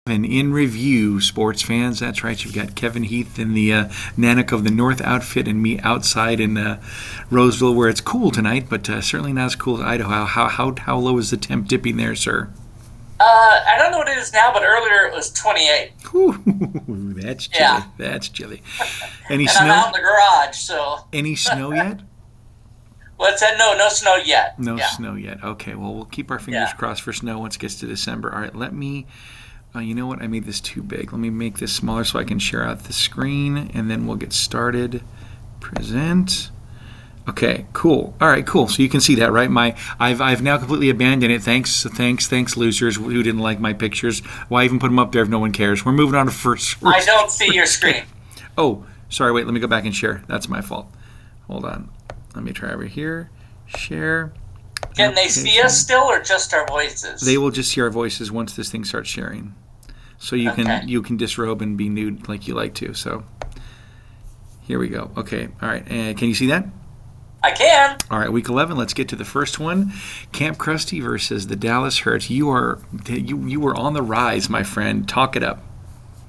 And in review, sports fans, that's right, you've got Kevin Heath in the Nanook of the North outfit and me outside in Roseville where it's cool tonight, but certainly not as cool as Idaho. How low is the temp dipping there, sir? I don't know what it is now, but earlier it was 28. Whew, that's chilly. Yeah. That's chilly. Any And I'm out in snow? the garage, so. Any snow yet? What's that? No snow yet. No Yeah. snow yet. Okay, well, we'll keep our fingers Yeah. crossed for snow once it gets to December. All right, let me... you know what? I made this too big. Let me make this smaller so I can share out the screen, and then we'll get started. Present. Okay, cool. All right, cool. So you can see that, right? I've now completely abandoned it. Thanks, losers who didn't like my pictures. Why even put them up there if no one cares? We're moving on to first. I don't see your screen. Oh, sorry. Wait, let me go back and share. That's my fault. Hold on. Let me try over here. Share. Can they see us still, or just our voices? They will just see our voices once this thing starts sharing. So you can disrobe and be nude like you like to. So here we go. Okay. All right. Can you see that? I can. All right. Week 11. Let's get to the first one. Camp Krusty versus the Dallas Hurts. You were on the rise, my friend. Talk it up.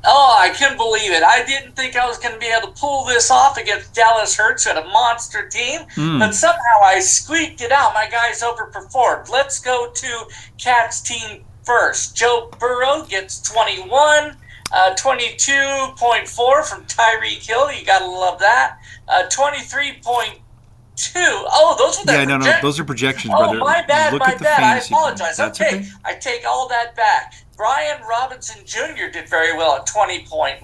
Oh, I couldn't believe it. I didn't think I was going to be able to pull this off against Dallas Hurts, who had a monster team, but somehow I squeaked it out. My guys overperformed. Let's go to Cat's team first. Joe Burrow gets 21, 22.4 from Tyreek Hill. You got to love that. 23.2. Oh, those were the projections. No, those are projections, oh, brother. my bad. I apologize. That's Okay, I take all that back. Brian Robinson Jr. did very well at 20.1.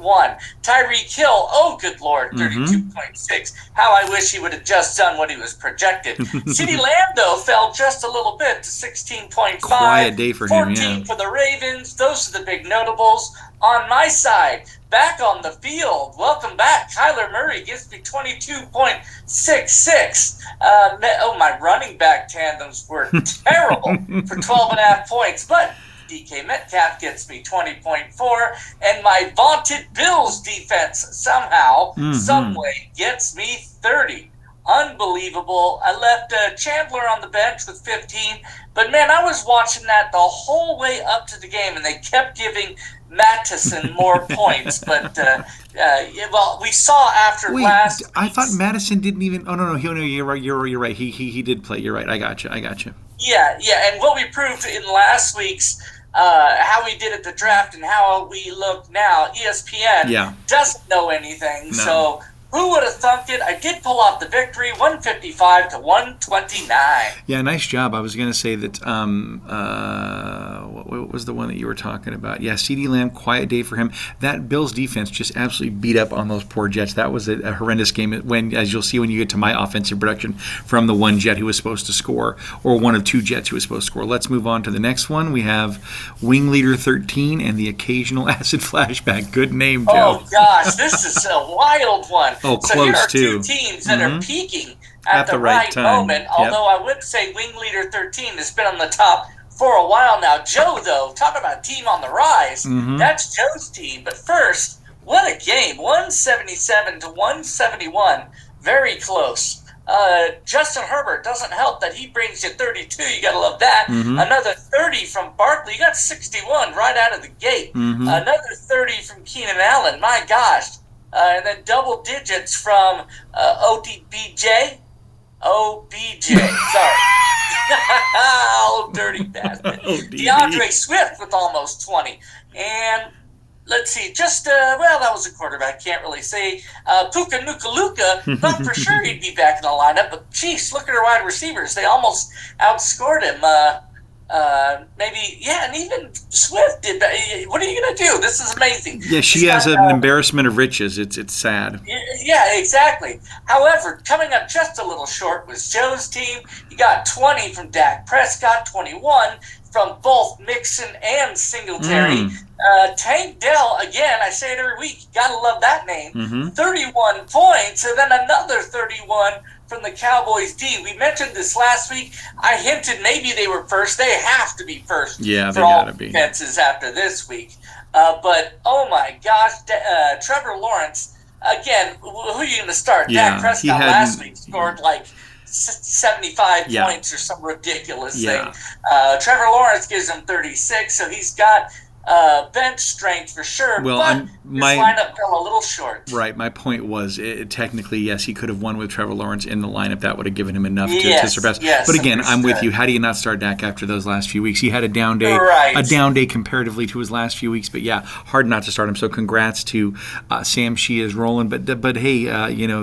Tyreek Hill, oh, good Lord, 32.6. How I wish he would have just done what he was projected. CeeDee Lamb, though, fell just a little bit to 16.5. Quiet day for him, 14 for the Ravens. Those are the big notables. On my side, back on the field, welcome back. Kyler Murray gives me 22.66. My running back tandems were terrible for 12.5 points, but DK Metcalf gets me 20.4, and my vaunted Bills defense somehow, some way, gets me 30. Unbelievable. I left Chandler on the bench with 15, but man, I was watching that the whole way up to the game, and they kept giving Mattison more points. But we saw after last. I thought Madison didn't even. Oh no, you're right. You're right. He did play. You're right. I got you. Yeah, and what we proved in last week's. How we did at the draft and how we look now, ESPN doesn't know anything. No. So who would have thunk it? I did pull off the victory, 155 to 129. Yeah, nice job. I was going to say that, what was the one that you were talking about? Yeah, CeeDee Lamb, quiet day for him. That Bills defense just absolutely beat up on those poor Jets. That was a horrendous game, when, as you'll see when you get to my offensive production, from the one Jet who was supposed to score, or one of two Jets who was supposed to score. Let's move on to the next one. We have Wing Leader 13 and the occasional acid flashback. Good name, Joe. Oh, gosh, this is a wild one. Oh, so close, here are too. two teams that are peaking at the right moment, although I would say Wing Leader 13 has been on the top for a while now. Joe, though, talk about a team on the rise. That's Joe's team. But first, what a game. 177 to 171. Very close. Justin Herbert doesn't help that he brings you 32. You got to love that. Another 30 from Barkley. You got 61 right out of the gate. Another 30 from Keenan Allen. My gosh. And then double digits from OBJ. Sorry. Oh, dirty bastard. DeAndre Swift with almost 20. And let's see, that was a quarterback, can't really say. Puka Nukaluka, thought for sure he'd be back in the lineup, but geez, look at our wide receivers. They almost outscored him. And even Swift did that. What are you going to do? This is amazing. Yeah, she has an embarrassment of riches. It's sad. Yeah, exactly. However, coming up just a little short was Joe's team. He got 20 from Dak Prescott, 21 from both Mixon and Singletary. Tank Dell, again, I say it every week, you got to love that name, 31 points, and then another 31 from the Cowboys D. We mentioned this last week. I hinted maybe they were first. They have to be first for all defenses after this week. But, oh my gosh, Trevor Lawrence, again, who are you going to start? Dak Prescott last week scored like 75 points or some ridiculous thing. Trevor Lawrence gives him 36, so he's got bench strength for sure, Well, but this lineup fell a little short. Right. My point was, technically, yes, he could have won with Trevor Lawrence in the lineup. That would have given him enough to surpass. Yes, but again, understood. I'm with you. How do you not start Dak after those last few weeks? He had a down day comparatively to his last few weeks. But yeah, hard not to start him. So congrats to Sam. She is rolling, but hey,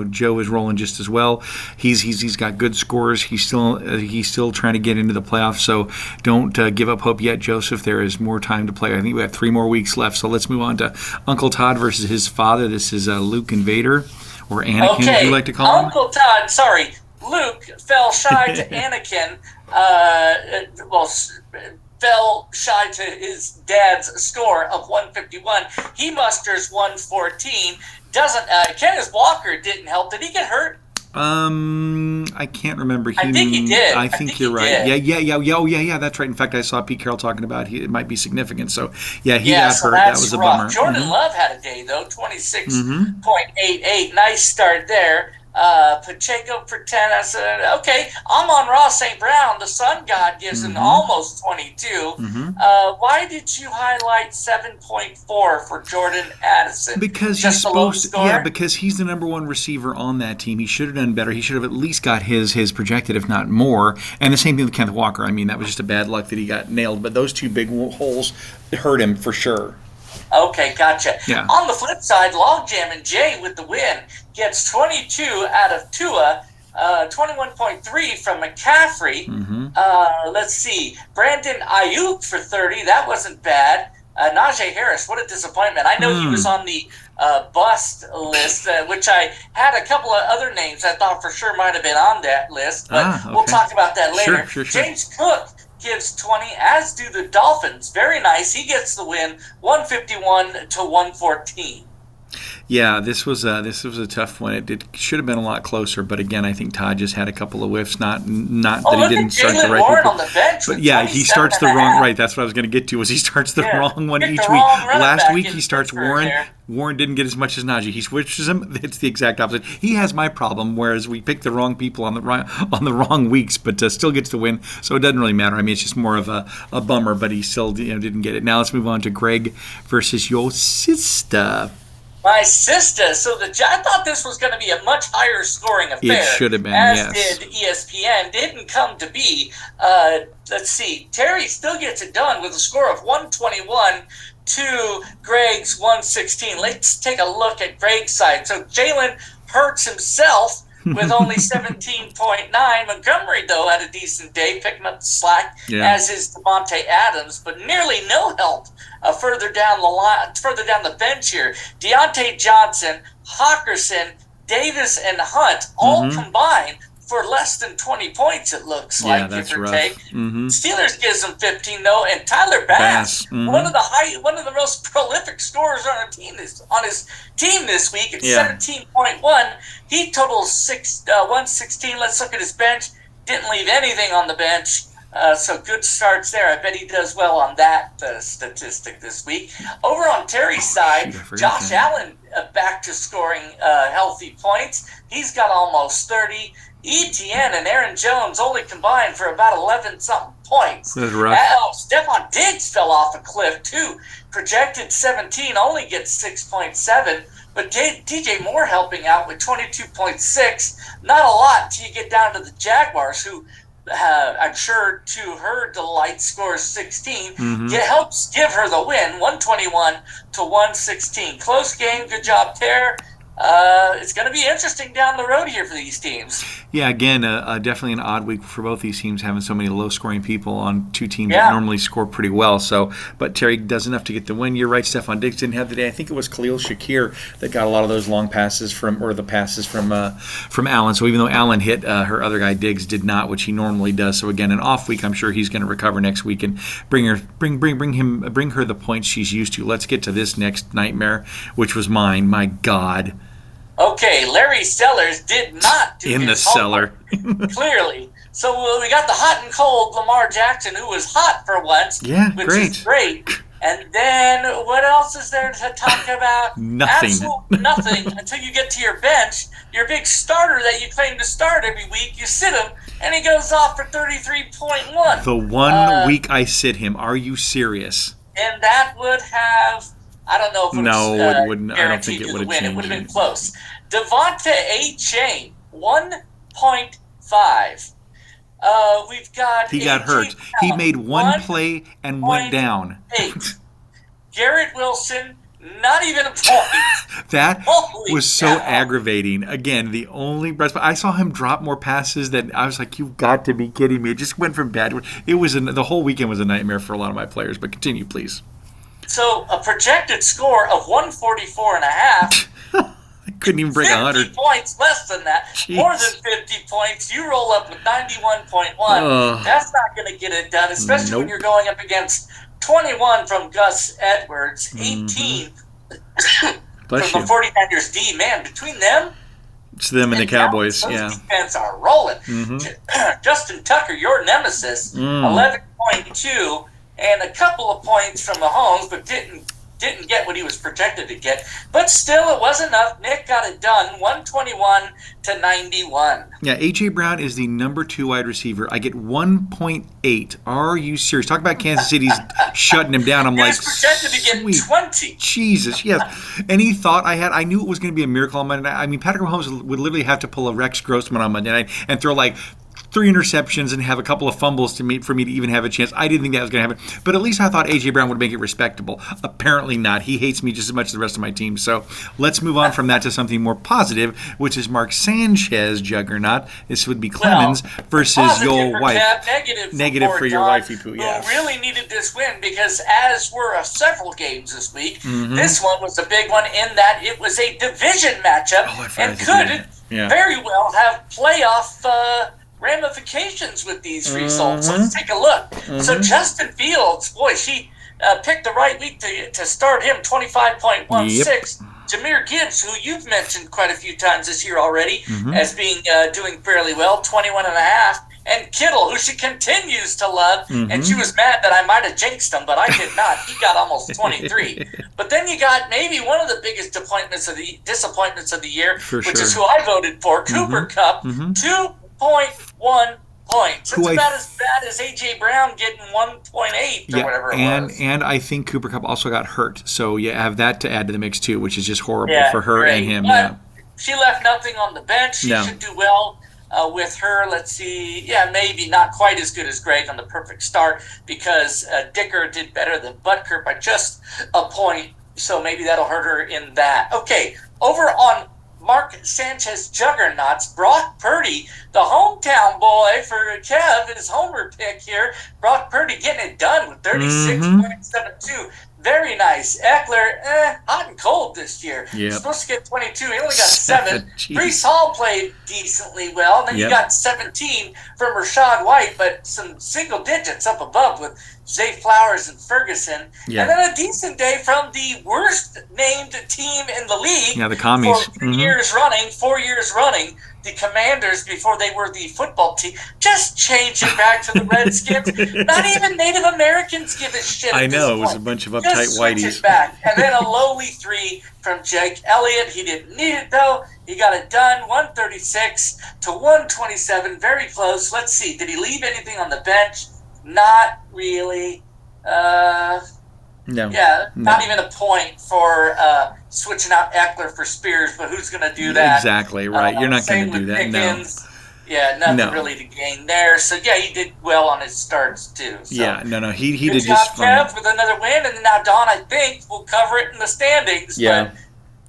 Joe is rolling just as well. He's got good scores. He's still trying to get into the playoffs. So don't give up hope yet, Joseph. There is more time to play. I think we have 3 more weeks left. So let's move on to Uncle Todd versus his father. This is Luke Invader, or Anakin, as you like to call him. Uncle Todd, sorry. Luke fell shy to Anakin. Fell shy to his dad's score of 151. He musters 114. Kenneth Walker didn't help. Did he get hurt? I can't remember. I think he did. I think you're right. Did. Yeah. That's right. In fact, I saw Pete Carroll talking about it might be significant. So he got hurt. That was a bummer. Jordan Love had a day though, 26.88. Nice start there. Pacheco for 10. I said, okay. Amon-Ra St. Brown, the Sun God, gives him almost 22. Why did you highlight 7.4 for Jordan Addison? Because he's supposed to. Yeah, because he's the number 1 receiver on that team. He should have done better. He should have at least got his projected, if not more. And the same thing with Kenneth Walker. I mean, that was just a bad luck that he got nailed. But those 2 big holes hurt him for sure. Okay, gotcha. Yeah. On the flip side, Logjam and Jay with the win gets 22 out of Tua, 21.3 from McCaffrey. Let's see. Brandon Ayuk for 30. That wasn't bad. Najee Harris, what a disappointment. I know he was on the bust list, which I had a couple of other names I thought for sure might have been on that list, but we'll talk about that later. Sure. James Cook gives 20, as do the Dolphins. Very nice. He gets the win, 151 to 114. Yeah, this was a tough one. It should have been a lot closer, but again, I think Todd just had a couple of whiffs. Not that he didn't start the right Warren people. On the bench, but yeah, he starts the wrong. Right, that's what I was going to get to. Was he starts the wrong one each week? Last week he starts Warren. There. Warren didn't get as much as Najee. He switches him. It's the exact opposite. He has my problem, whereas we pick the wrong people on the wrong weeks, but still gets the win. So it doesn't really matter. I mean, it's just more of a bummer, but he still didn't get it. Now let's move on to Greg versus your sister. My sister. So I thought this was going to be a much higher scoring affair. It should have been, as did ESPN. Didn't come to be. Let's see. Terry still gets it done with a score of 121 to Greg's 116. Let's take a look at Greg's side. So Jalen Hurts himself with only 17.9. Montgomery, though, had a decent day, picking up the slack, as is Devontae Adams, but nearly no help further down the bench here. Deontay Johnson, Hawkinson, Davis, and Hunt all combined for less than 20 points, it looks like, that's give or rough. take. Steelers gives them 15, though, and Tyler Bass, one of the most prolific scorers on his team this week at 17.1. He totals 116. Let's look at his bench. Didn't leave anything on the bench. So good starts there. I bet he does well on that statistic this week. Over on Terry's side, Josh Allen back to scoring healthy points. He's got almost 30. ETN and Aaron Jones only combined for about 11-something points. That's rough. Stephon Diggs fell off a cliff, too. Projected 17, only gets 6.7. But DJ Moore helping out with 22.6. Not a lot till you get down to the Jaguars, who I'm sure to her delight scores 16. It helps give her the win, 121 to 116. Close game. Good job, Tare. It's going to be interesting down the road here for these teams. Yeah, again, definitely an odd week for both these teams, having so many low-scoring people on 2 teams that normally score pretty well. So, but Terry does enough to get the win. You're right, Stephon Diggs didn't have the day. I think it was Khalil Shakir that got a lot of those long passes from Allen. So even though Allen hit, her other guy Diggs did not, which he normally does. So again, an off week. I'm sure he's going to recover next week and bring her the points she's used to. Let's get to this next nightmare, which was mine. My God. Okay, Larry Sellers did not do in the cellar. Clearly. So we got the hot and cold Lamar Jackson, who was hot for once, which is great. And then what else is there to talk about? Nothing. Absolutely nothing until you get to your bench. Your big starter that you claim to start every week, you sit him, and he goes off for 33.1. The one week I sit him. Are you serious? and that would have, I don't know if it was No, it wouldn't. I don't think guaranteed it to would the have win. It would changed have been it. close. Devonta A. Chain, 1.5. We've got He got A.J. hurt. He Brown, made one play and went down. 1.8. Garrett Wilson, not even a point. That Holy was so cow. aggravating. Again, the only breast. I saw him drop more passes that I was like, "You've got to be kidding me!" It just went from bad to. It was the whole weekend was a nightmare for a lot of my players. But continue, please. So a projected score of 144.5. I couldn't even break 100. 50 points less than that. Jeez. More than 50 points. You roll up with 91.1. Ugh. That's not going to get it done, especially when Nope. you're going up against 21 from Gus Edwards, 18 Bless from you. the 49ers D. Man, between them It's them and the Cowboys. those Yeah. defense are rolling. Mhm. Justin Tucker, your nemesis, 11.2, and a couple of points from Mahomes, but didn't get what he was projected to get. But still, it was enough. Nick got it done, 121-91. Yeah, A.J. Brown is the number 2 wide receiver. I get 1.8. Are you serious? Talk about Kansas City's shutting him down. I'm He like, was projected to get sweet 20. Jesus, yes. Any thought I had, I knew it was going to be a miracle on Monday night. I mean, Patrick Mahomes would literally have to pull a Rex Grossman on Monday night and throw like 3 interceptions and have a couple of fumbles for me to even have a chance. I didn't think that was going to happen. But at least I thought A.J. Brown would make it respectable. Apparently not. He hates me just as much as the rest of my team. So let's move on from that to something more positive, which is Mark Sanchez juggernaut. This would be Clemens versus Positive your for wife. Kev, Negative for your Don, wifey poo, yeah. who really needed this win because, as were several games this week, this one was a big one in that it was a division matchup and could very well have playoff ramifications with these results. Let's take a look. So Justin Fields, boy, she picked the right week to start him, 25.16. Jameer Gibbs, who you've mentioned quite a few times this year already as being doing fairly well, 21.5. And Kittle, who she continues to love, and she was mad that I might have jinxed him, but I did not. He got almost 23. But then you got maybe one of the biggest disappointments of the year, which is who I voted for, Cooper Kupp, 2.1 points. It's about as bad as A.J. Brown getting 1.8 or whatever it was. And I think Cooper Kupp also got hurt. So you have that to add to the mix too, which is just horrible for her and him. But she left nothing on the bench. She should do well with her. Let's see. Yeah, maybe not quite as good as Greg on the perfect start because Dicker did better than Butker by just a point. So maybe that'll hurt her in that. Okay, over on Mark Sanchez juggernauts, Brock Purdy, the hometown boy for Kev, his homer pick here. Brock Purdy getting it done with 36.72. Very nice. Eckler, hot and cold this year. He's supposed to get 22. He only got 7. Breece Hall played decently well. Then you got 17 from Rashad White, but some single digits up above with Zay Flowers and Ferguson. And then a decent day from the worst named team in the league. Yeah, the Commies. For 4 years running. The Commanders, before they were the football team, just change it back to the Redskins. Not even Native Americans give a shit. I know, it was a bunch of uptight just switch whiteys. it back. And then a lowly 3 from Jake Elliott. He didn't need it, though. He got it done, 136 to 127. Very close. Let's see. Did he leave anything on the bench? Not really. Not even a point for switching out Eckler for Spears, but who's going to do that? Exactly, right. You're not going to do that, Pickens. Yeah, nothing really to gain there. So, yeah, he did well on his starts, too. So, he did just fine. Kev with another win, and now Don, I think, will cover it in the standings. Yeah. But,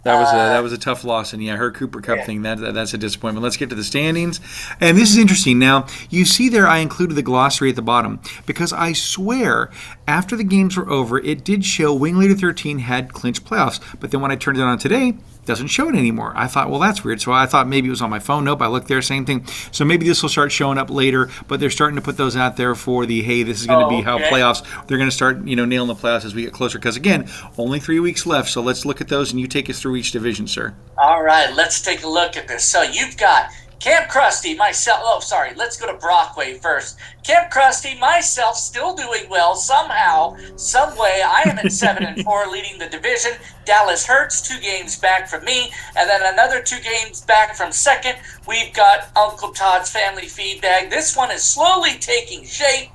that was a tough loss, and her Cooper Kupp thing, that's a disappointment. Let's get to the standings, and this is interesting. Now, you see there I included the glossary at the bottom, because I swear, after the games were over, it did show Wing Leader 13 had clinched playoffs, but then when I turned it on today, it doesn't show it anymore. I thought, well, that's weird, so I thought maybe it was on my phone. Nope, I looked there, same thing. So maybe this will start showing up later, but they're starting to put those out there for the, hey, this is going to be how playoffs, they're going to start, nailing the playoffs as we get closer, because again, only 3 weeks left, so let's look at those, and you take us through each division, sir. All right, let's take a look at this. So you've got Camp Krusty, myself. Oh, sorry. Let's go to Brockway first. Camp Krusty, myself, still doing well somehow, some way. I am at 7-4, leading the division. Dallas Hurts, 2 games back from me, and then another 2 games back from second. We've got Uncle Todd's Family Feed Bag. This one is slowly taking shape.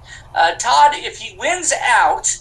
Todd, if he wins out,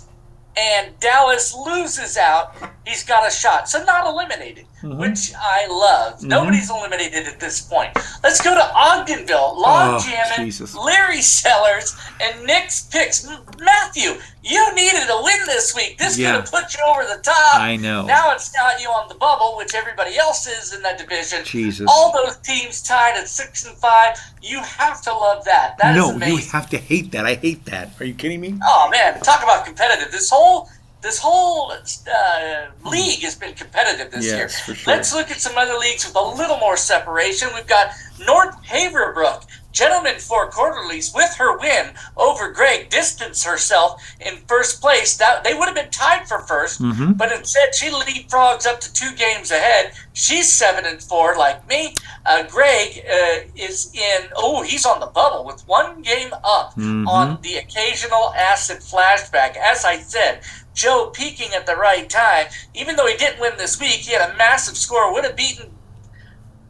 and Dallas loses out, he's got a shot. So not eliminated, which I love. Nobody's eliminated at this point. Let's go to Ogdenville. Log jamming, Larry Sellers, and Nick's picks. Matthew, you needed a win this week. This could have put you over the top. I know. Now it's got you on the bubble, which everybody else is in that division. Jesus. All those teams tied at 6-5. You have to love that. That is amazing. You have to hate that. I hate that. Are you kidding me? Oh man, talk about competitive. This whole league has been competitive this year. For sure. Let's look at some other leagues with a little more separation. We've got North Haverbrook. Gentlemen Four Quarterlies, with her win over Greg, distanced herself in first place. They would have been tied for first, but instead she leapfrogs up to 2 games ahead. She's 7-4 like me. Greg is he's on the bubble with 1 game up on the occasional acid flashback. As I said, Joe peaking at the right time. Even though he didn't win this week, he had a massive score, would have beaten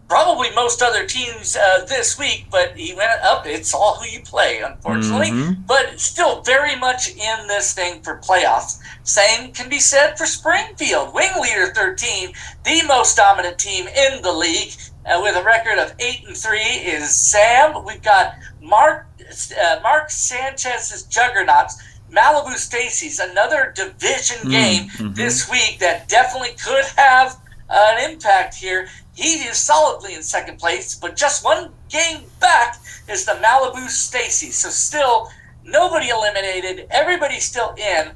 probably most other teams this week, but he went up. It's all who you play, unfortunately. But still very much in this thing for playoffs. Same can be said for Springfield. Wing leader 13, the most dominant team in the league, with a record of 8-3 is Sam. We've got Mark Sanchez's Juggernauts. Malibu Stacy's, another division game this week that definitely could have an impact here. He is solidly in second place, but just 1 game back is the Malibu Stacy. So still nobody eliminated. Everybody's still in.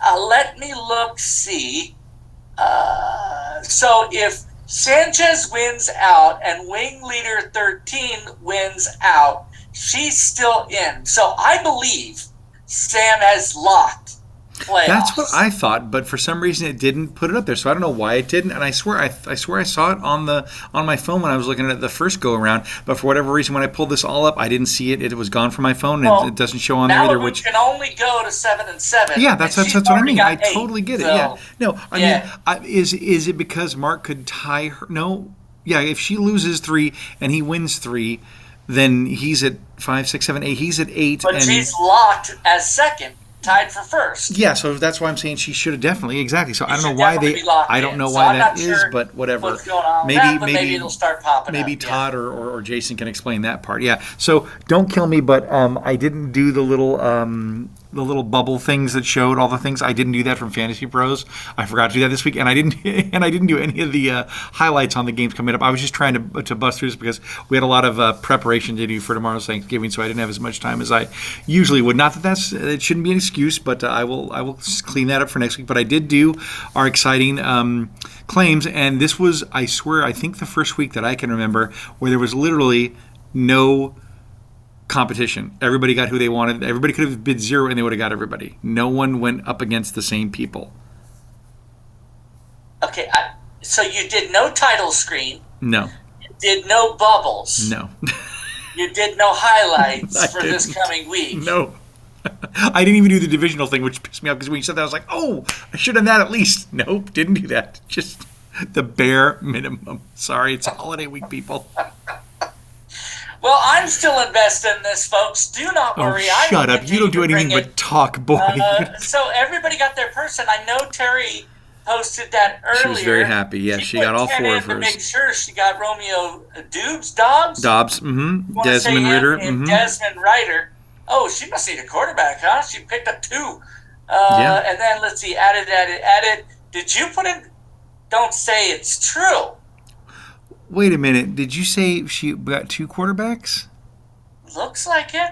Let me see. So if Sanchez wins out and wing leader 13 wins out, she's still in. So I believe Sam has locked playoffs. That's what I thought, but for some reason it didn't put it up there. So I don't know why it didn't. And I swear I saw it on my phone when I was looking at it the first go around. But for whatever reason, when I pulled this all up, I didn't see it. It was gone from my phone, and it doesn't show on there either. Which can only go to 7-7. Yeah, that's what I mean. I totally get it. Yeah. No, I mean, is it because Mark could tie her? No. Yeah, if she loses 3 and he wins 3. Then he's at 5, 6, 7, 8. He's at 8. But she's locked as second, tied for first. Yeah, so that's why I'm saying she should have definitely. Exactly. So I don't know why I don't know why that is, but whatever. What's going on maybe it'll start popping maybe up. Todd or Jason can explain that part. Yeah. So don't kill me, but I didn't do the little bubble things that showed all the things. I didn't do that from Fantasy Pros. I forgot to do that this week, and I didn't do any of the highlights on the games coming up. I was just trying to bust through this because we had a lot of preparation to do for tomorrow's Thanksgiving, so I didn't have as much time as I usually would. Not that it shouldn't be an excuse, but I will clean that up for next week. But I did do our exciting claims, and this was, I swear, I think the first week that I can remember where there was literally no competition. Everybody got who they wanted. Everybody could have bid 0 and they would have got everybody. No one went up against the same people. Okay, so you did no title screen. No. You did no bubbles. No. You did no highlights for this coming week. No. I didn't even do the divisional thing, which pissed me off because when you said that, I was like, oh, I should have done that at least. Nope, didn't do that. Just the bare minimum. Sorry, it's a holiday week, people. Well, I'm still invested in this, folks. Do not worry. Shut up. You don't do anything but talk, boy. So everybody got their person. I know Terry posted that earlier. She was very happy. Yeah, she got all 4 of hers. To make sure she got Romeo Dobbs, Desmond Ritter, and Desmond Ryder. Oh, she must need a quarterback, huh? She picked up 2. And then let's see, added. Did you put in? Don't say it's true. Wait a minute. Did you say she got 2 quarterbacks? Looks like it.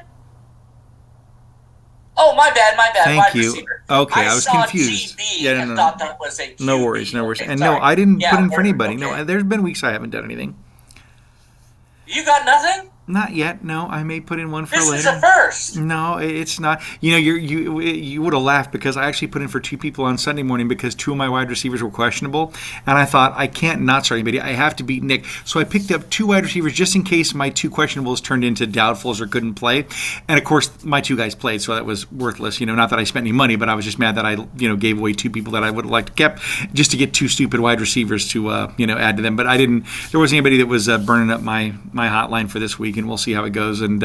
Oh, my bad. Thank you. Receiver. Okay, I was confused. I thought that was a QB. No worries. Okay, and no, I didn't put in for anybody. Okay. No, there's been weeks I haven't done anything. You got nothing? Not yet. No, I may put in one for later. This is a first. No, it's not. You know, you would have laughed because I actually put in for 2 people on Sunday morning because 2 of my wide receivers were questionable, and I thought I can't not start anybody. I have to beat Nick, so I picked up 2 wide receivers just in case my 2 questionables turned into doubtfuls or couldn't play. And of course, my 2 guys played, so that was worthless. You know, not that I spent any money, but I was just mad that I gave away 2 people that I would have liked to kept just to get 2 stupid wide receivers to add to them. But I didn't. There wasn't anybody that was burning up my hotline for this week. week, and we'll see how it goes. And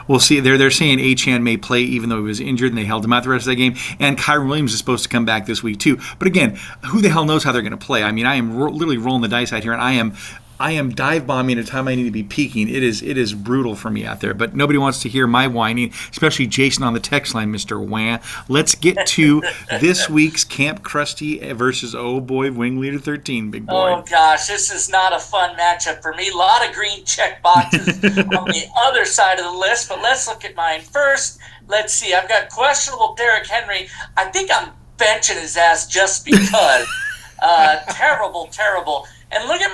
we'll see. They're saying Achane may play even though he was injured, and they held him out the rest of the game. And Kyron Williams is supposed to come back this week too. But again, who the hell knows how they're going to play? I mean, I am literally rolling the dice out here, and I am dive bombing at a time I need to be peaking. It is brutal for me out there, but nobody wants to hear my whining, especially Jason on the text line, Mr. Wah. Let's get to this week's Camp Krusty versus, oh boy, Wing Leader 13, big boy. Oh gosh, this is not a fun matchup for me. A lot of green check boxes on the other side of the list, but let's look at mine first. Let's see, I've got questionable Derrick Henry. I think I'm benching his ass just because. Terrible. And look at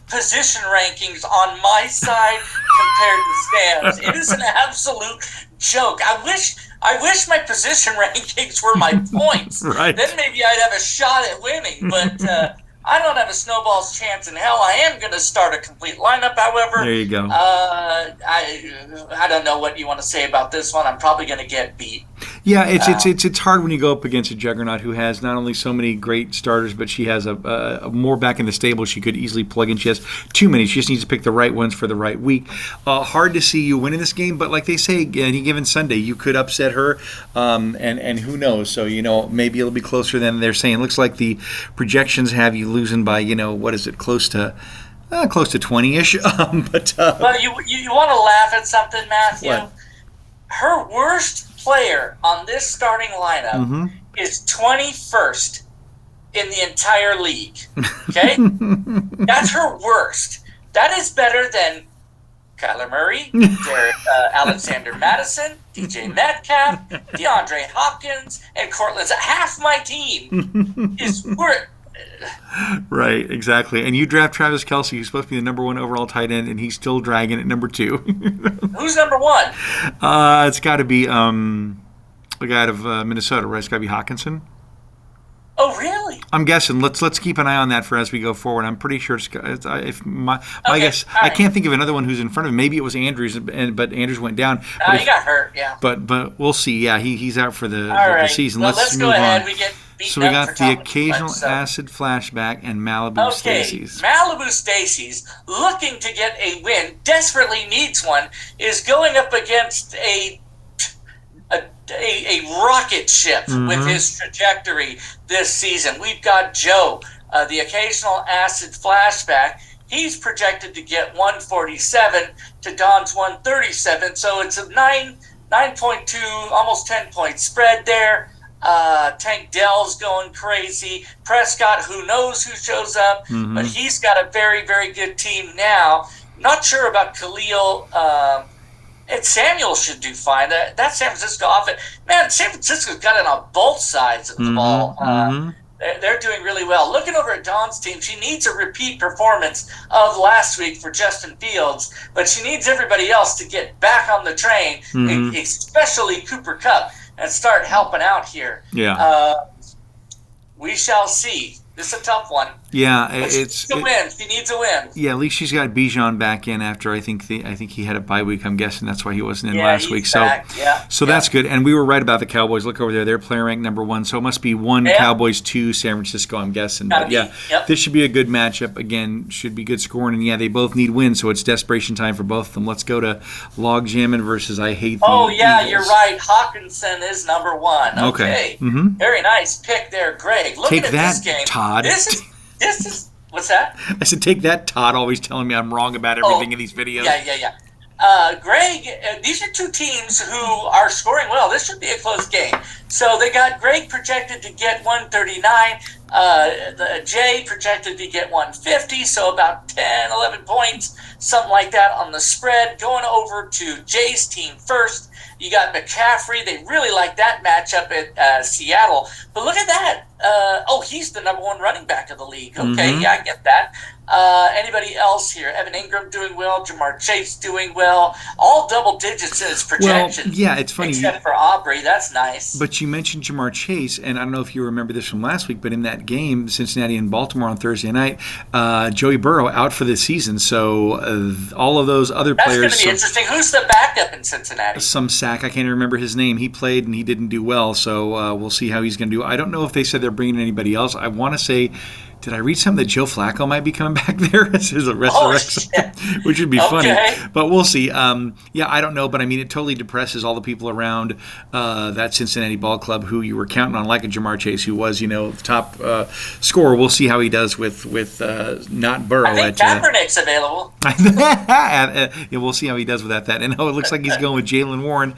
position rankings on my side compared to Sam's. It is an absolute joke. I wish my position rankings were my points. Right. Then maybe I'd have a shot at winning. But I don't have a snowball's chance in hell. I am going to start a complete lineup, however. There you go. I don't know what you want to say about this one. I'm probably going to get beat. Yeah, it's hard when you go up against a juggernaut who has not only so many great starters, but she has a more back in the stable she could easily plug in. She has too many. She just needs to pick the right ones for the right week. Hard to see you winning this game, but like they say, any given Sunday, you could upset her, and who knows? So, maybe it'll be closer than they're saying. Looks like the projections have you losing by, what is it, close to 20-ish. Well, you want to laugh at something, Matthew? What? Her worst player on this starting lineup is 21st in the entire league. Okay? That's her worst. That is better than Kyler Murray, Alexander Madison, DJ Metcalf, DeAndre Hopkins, and Cortland. Half my team is worth. Right, exactly. And you draft Travis Kelce, who's supposed to be the number 1 overall tight end, and he's still dragging at number 2. Who's number 1? It's got to be the guy out of Minnesota, right? It's got to be Hawkinson. Oh, really? I'm guessing. Let's keep an eye on that for as we go forward. I'm pretty sure if my guess. Right. I can't think of another one who's in front of him. Maybe it was Andrews, but Andrews went down. He got hurt. Yeah. But we'll see. Yeah, he's out for the season. Well, let's move go ahead. on. We get beaten So we up got for the talking occasional too much, acid flashback and Malibu Stacy's. Malibu Stacy's, looking to get a win, desperately needs one, is going up against a rocket ship with his trajectory this season. We've got Joe, the occasional acid flashback. He's projected to get 147 to Don's 137, so it's a 9.2, almost 10-point spread there. Tank Dell's going crazy. Prescott, who knows who shows up, but he's got a very, very good team now. Not sure about Khalil. And Samuel should do fine. That San Francisco offense, man, San Francisco's got it on both sides of the ball. They're doing really well. Looking over at Dawn's team, she needs a repeat performance of last week for Justin Fields, but she needs everybody else to get back on the train, especially Cooper Kupp, and start helping out here. Yeah. We shall see. This is a tough one. Yeah, She needs a win. Yeah, at least she's got Bijan back in after I think he had a bye week. I'm guessing that's why he wasn't in last week. Back. So that's good. And we were right about the Cowboys. Look over there; they're player ranked number 1. So it must be 1 Cowboys, 2 San Francisco. I'm guessing. But this should be a good matchup. Again, should be good scoring. And they both need wins, so it's desperation time for both of them. Let's go to Log Jamming versus I Hate the Eagles. You're right. Hawkinson is number 1. Okay. Very nice pick there, Greg. Looking at this game, Todd. This is what's that? I said, take that, Todd. Always telling me I'm wrong about everything in these videos. Yeah. Greg, these are two teams who are scoring well. This should be a close game. So they got Greg projected to get 139. Jay projected to get 150, so about 10, 11 points, something like that on the spread. Going over to Jay's team first. You got McCaffrey. They really like that matchup at Seattle. But look at that. He's the number 1 running back of the league. Okay, I get that. Anybody else here? Evan Ingram doing well. Jamar Chase doing well. All double digits in his projection. Well, it's funny. Except for Aubrey. That's nice. But you mentioned Jamar Chase, and I don't know if you remember this from last week, but in that game, Cincinnati and Baltimore on Thursday night, Joey Burrow out for the season. So all of those other players. That's going to be interesting. Who's the backup in Cincinnati? Some sack. I can't remember his name. He played, and he didn't do well. So we'll see how he's going to do. I don't know if they said they're bringing anybody else. I want to say Did I read something that Joe Flacco might be coming back there as a Oh, resurrection, shit. which would be funny. Okay. But we'll see. Yeah, I don't know, but I mean, it totally depresses all the people around that Cincinnati ball club who you were counting on, like a Jamar Chase, who was, the top scorer. We'll see how he does with not Burrow. I think Kaepernick's available. Yeah, we'll see how he does with that. And it looks like he's going with Jalen Warren.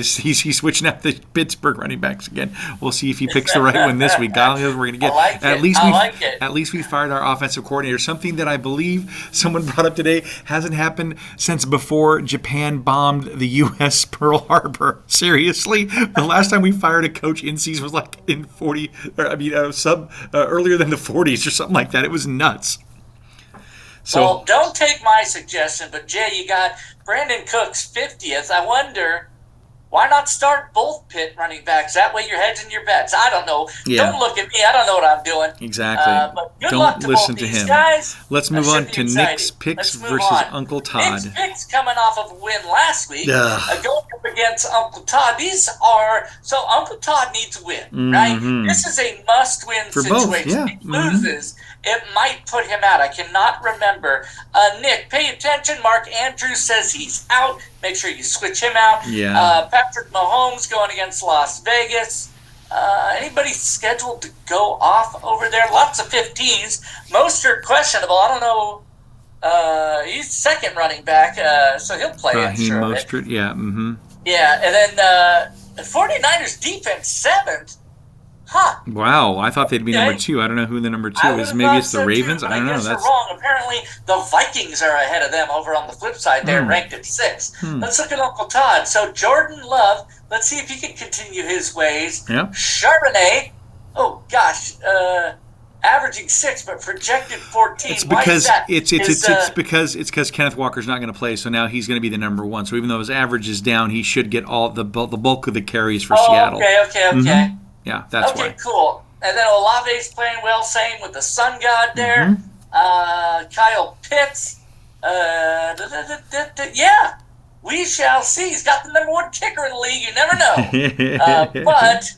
He's switching up the Pittsburgh running backs again. We'll see if he picks the right one this week. God knows we're going to get. At least we fired our offensive coordinator. Something that I believe someone brought up today hasn't happened since before Japan bombed the U.S. Pearl Harbor. Seriously, the last time we fired a coach in season was like in earlier than the 40s or something like that. It was nuts. So, well, don't take my suggestion, but Jay, you got Brandon Cook's 50th. I wonder, why not start both Pitt running backs? That way you're hedging your bets. I don't know. Yeah. Don't look at me. I don't know what I'm doing. Exactly. But good don't luck to listen both to these him. guys. Let's move on to Nick's picks versus Uncle Todd. Nick's picks coming off of a win last week, going up against Uncle Todd. So Uncle Todd needs a win, right? This is a must-win for situation. both. Yeah. If he loses, it might put him out. I cannot remember. Nick, pay attention. Mark Andrews says he's out. Make sure you switch him out. Yeah. Patrick Mahomes going against Las Vegas. Anybody scheduled to go off over there? Lots of 15s. Most are questionable. I don't know. He's second running back, so he'll play it. Raheem Mostert, yeah. Yeah, and then 49ers defense 7th. Huh. Wow, I thought they'd be number 2. I don't know who the number 2 is. Maybe it's the Ravens. I don't know. That's wrong. Apparently, the Vikings are ahead of them over on the flip side. They're ranked at 6. Let's look at Uncle Todd. So Jordan Love. Let's see if he can continue his ways. Yep. Charbonnet. Oh gosh. Averaging 6, but projected 14. It's because why it's because Kenneth Walker's not going to play, so now he's going to be the number 1. So even though his average is down, he should get all the bulk of the carries for Seattle. Okay. Yeah, that's why. Okay, cool. And then Olave's playing well, same with the Sun God there. Kyle Pitts. Yeah, we shall see. He's got the number 1 kicker in the league. You never know. But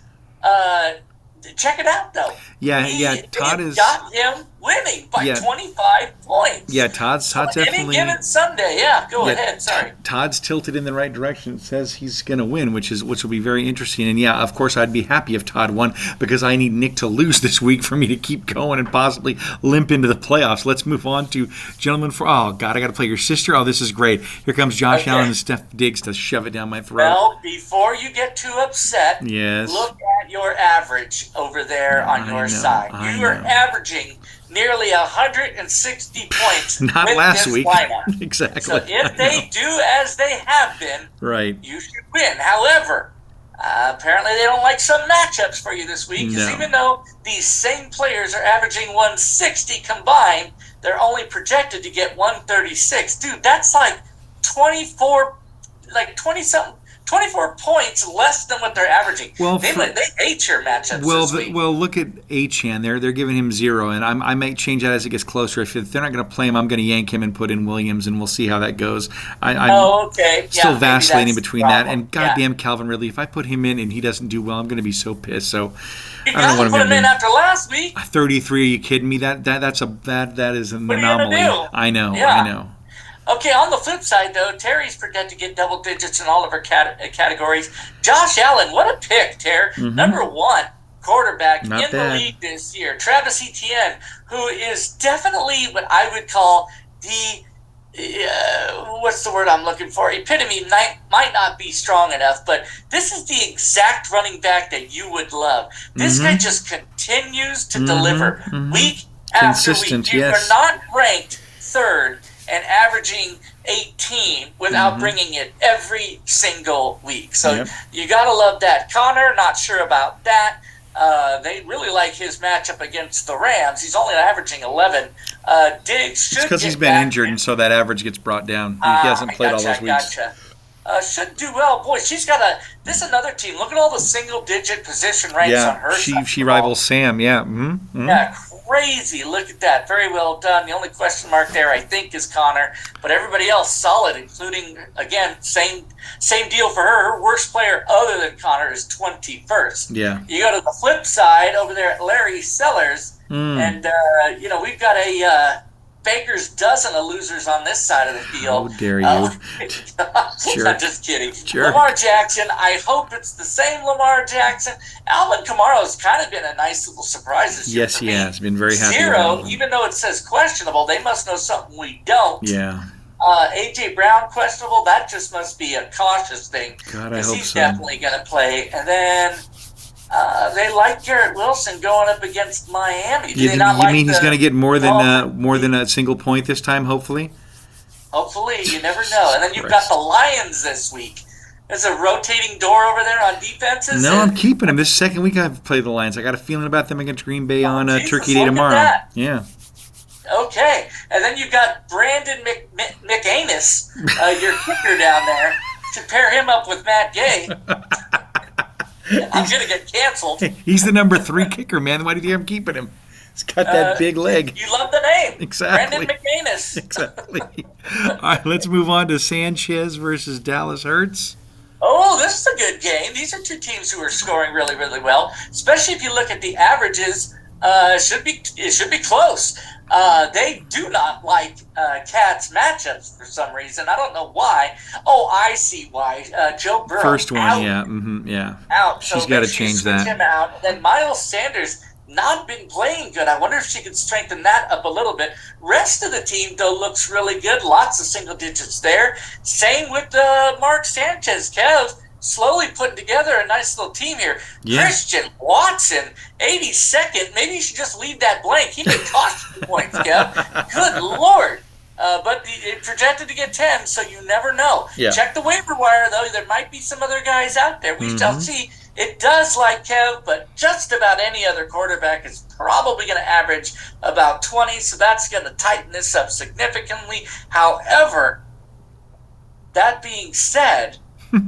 check it out, though. Yeah. Todd is got him winning by 25 points. Yeah, Todd's definitely. Any given Sunday, go ahead. Sorry. Todd's tilted in the right direction. It says he's going to win, which will be very interesting. And yeah, of course, I'd be happy if Todd won because I need Nick to lose this week for me to keep going and possibly limp into the playoffs. Let's move on to gentlemen. Oh God, I got to play your sister. Oh, this is great. Here comes Josh Allen and Steph Diggs to shove it down my throat. Well, before you get too upset, look at your average over there on your side. You are averaging nearly 160 points. Not with last this week. Lineup. Exactly. So if they do as they have been, you should win. However, apparently they don't like some matchups for you this week because even though these same players are averaging 160 combined, they're only projected to get 136. Dude, that's like 24 points less than what they're averaging. Well, they hate your matchups this week. Well, look at Achane. They're giving him 0, and I might change that as it gets closer. If they're not going to play him, I'm going to yank him and put in Williams, and we'll see how that goes. I'm still vacillating between that and goddamn Calvin Ridley. If I put him in and he doesn't do well, I'm going to be so pissed. So I don't know what I'm going to do. Put him in after last week. 33? Are you kidding me? That is an anomaly. I know. Okay, on the flip side, though, Terry's projected to get double digits in all of her categories. Josh Allen, what a pick, Terry. Number 1 quarterback in the league this year. Travis Etienne, who is definitely what I would call the, what's the word I'm looking for? Epitome might not be strong enough, but this is the exact running back that you would love. This guy just continues to deliver week after week. You are not ranked 3rd and averaging 18 without bringing it every single week. So you got to love that. Connor, not sure about that. They really like his matchup against the Rams. He's only averaging 11. Diggs should because he's been injured, and so that average gets brought down. He hasn't played all those weeks. should do well. Boy, she's got this is another team. Look at all the single-digit position ranks on Yeah, her side. she rivals Sam. Yeah. Mm-hmm. Yeah, crazy. Look at that. Very well done. The only question mark there, I think, is Connor. But everybody else solid, including, again, same deal for her. Her worst player other than Connor is 21st. Yeah. You go to the flip side over there at Larry Sellers, and, we've got a baker's dozen of losers on this side of the field. How dare you. I'm just kidding. Jerk. Lamar Jackson, I hope it's the same Lamar Jackson. Alvin Kamaro's kind of been a nice little surprise this year. Yes, he has. Been very happy. 0, even though it says questionable, they must know something we don't. Yeah. A.J. Brown, questionable. That just must be a cautious thing. God, I hope he's so. definitely going to play. And then they like Garrett Wilson going up against Miami. Do they not you like mean he's going to get more than a single point this time, hopefully? Hopefully. You never know. And then you've got the Lions this week. There's a rotating door over there on defenses. No, I'm keeping them. This second week I've played the Lions. I got a feeling about them against Green Bay on Turkey Day tomorrow. Yeah. Okay. And then you've got Brandon McAnus, your kicker down there. To pair him up with Matt Gay. I'm going to get canceled. He's the number 3 kicker, man. Why do you have him keeping him? He's got that big leg. You love the name. Exactly. Brandon McManus. Exactly. All right, let's move on to Sanchez versus Dallas Hurts. Oh, this is a good game. These are two teams who are scoring really, really well. Especially if you look at the averages, it should be close. They do not like Cats matchups for some reason. I don't know why. Oh, I see why. Joe Burrow. First one, out. yeah. Mm-hmm, yeah. Out. She's so got to change that. Him out. Then Miles Sanders not been playing good. I wonder if she could strengthen that up a little bit. Rest of the team, though, looks really good. Lots of single digits there. Same with Mark Sanchez. Kev, slowly putting together a nice little team here. Yeah. Christian Watson, 82nd. Maybe you should just leave that blank. He could cost you points, Kev. Good Lord. But it projected to get 10, so you never know. Yeah. Check the waiver wire, though. There might be some other guys out there. We shall see. It does like Kev, but just about any other quarterback is probably going to average about 20, so that's going to tighten this up significantly. However, that being said,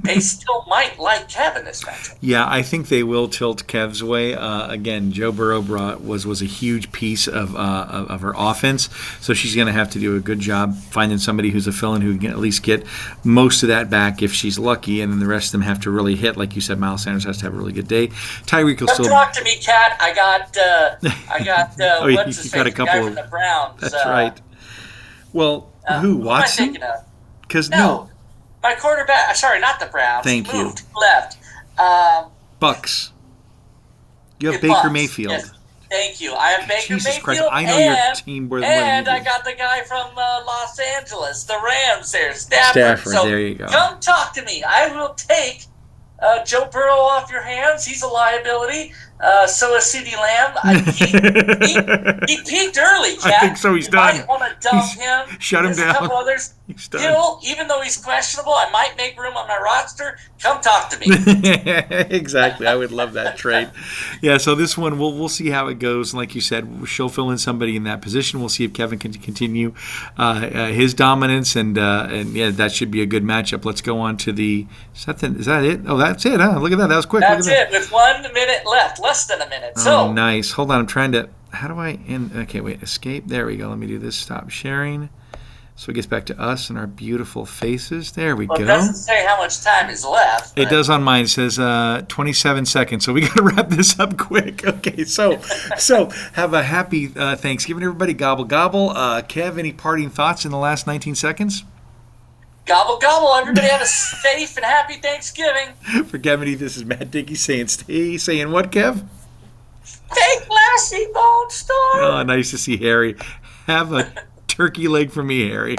they still might like Kev in this matchup. Yeah, I think they will tilt Kev's way. Again, Joe Burrow was a huge piece of her offense, so she's going to have to do a good job finding somebody who's a fill-in who can at least get most of that back if she's lucky, and then the rest of them have to really hit. Like you said, Miles Sanders has to have a really good day. Tyreek will still talk to me, Kat. I got oh, what's his you got a couple guy of from the Browns. That's right. Well, who Watson? Because no. My quarterback, sorry, not the Browns. Thank you. Left. Bucks. You have Baker Bucks. Mayfield. Yes. Thank you. I have Baker Jesus Mayfield. Christ, I know your team more than And you I do. got the guy from Los Angeles, the Rams there, Stafford. So there you go. Come talk to me. I will take Joe Burrow off your hands. He's a liability. So is CeeDee Lamb. He peaked early, Kat. I think so. He's done. You might want to dump him. Shut him down. A couple others. He's done. Hill, even though he's questionable, I might make room on my roster. Come talk to me. Exactly. I would love that trade. Yeah, so this one, we'll see how it goes. And like you said, she'll fill in somebody in that position. We'll see if Kevin can continue his dominance. And yeah, that should be a good matchup. Let's go on to the – is that it? Oh, that's it, huh? Look at that. That was quick. That's it with 1 minute left. Less than a minute. Oh, nice. Hold on. I'm trying to – how do I end? Okay, wait. Escape. There we go. Let me do this. Stop sharing. So it gets back to us and our beautiful faces. There we go. It doesn't say how much time is left. It does on mine. It says 27 seconds. So we got to wrap this up quick. Okay, so have a happy Thanksgiving, everybody. Gobble, gobble. Kev, any parting thoughts in the last 19 seconds? Gobble, gobble. Everybody have a safe and happy Thanksgiving. For Kevin, this is Matt Dickey saying what, Kev? Take Lassie, Bonestorm. Oh, nice to see Harry. Have a turkey leg for me, Harry.